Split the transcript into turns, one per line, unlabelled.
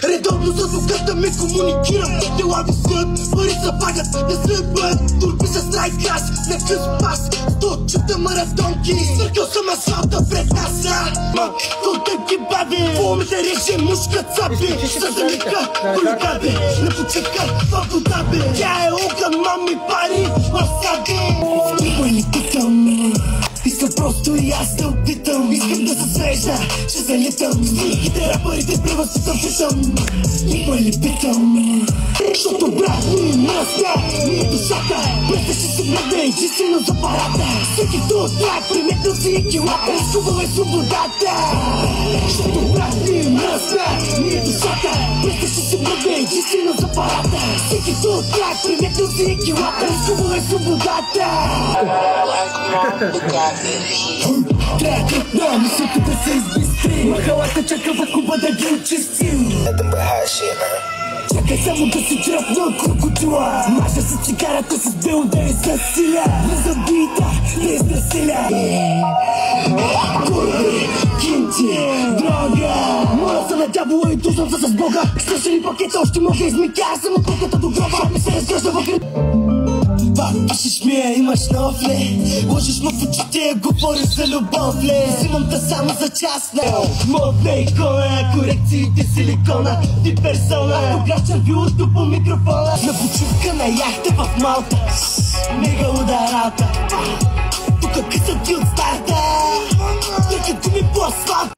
Редовно с адвоката ме комуникирам. Дела висят, пари се пагат, не следват турби за страйк аз, не къс пас. Точата маратонки, свъркал съм асфалта пред нас. Колта ги баби, помните реже мушка цапи. Съзалика, колика бе, на почека, това вода бе. Тя е огън, мами, пари, ласаби. Никой не питам, искам просто и аз да опитам. Искам да се свежа, ще залитам. Стрийките рапърите превъзпитам, питам. Никой не питам, защото брат ми мръсня, ми е душата. Мръсня ще се мръдне единствено за парата. Всеки тут трак, приметил си и килата. Изкуваме свободата, защото брат ми мръсня, ми е душата. Мръсня ще се мръдне единствено за парата. Всеки тут трак, приметил си и килата. Изкуваме свободата. Трябва трудно, мисълта да се избистри. Махалата чака в куба да ги очистим. Чакай само да си дръпна от крокодила. Маша с цигарата с билдър и с силя. Не забита, не изнасиля. Курви, кинти, дрога. Моля се на дявола и душам се с Бога. Слушали пакета, още мога измика. Аз съм от пътята до гроба. Ми се разгръжда в греб. Пишеш ми, имаш нов ли? Лъжиш ме в очите, говориш за любов ли? Взимам те само за частна. Модна икона, корекциите силикона. Ти персона, автограф червилото по микрофона. На почивка на яхта в Малта. Мега ударата. Тука къса ти от старта. Тъкат ми по асфалт.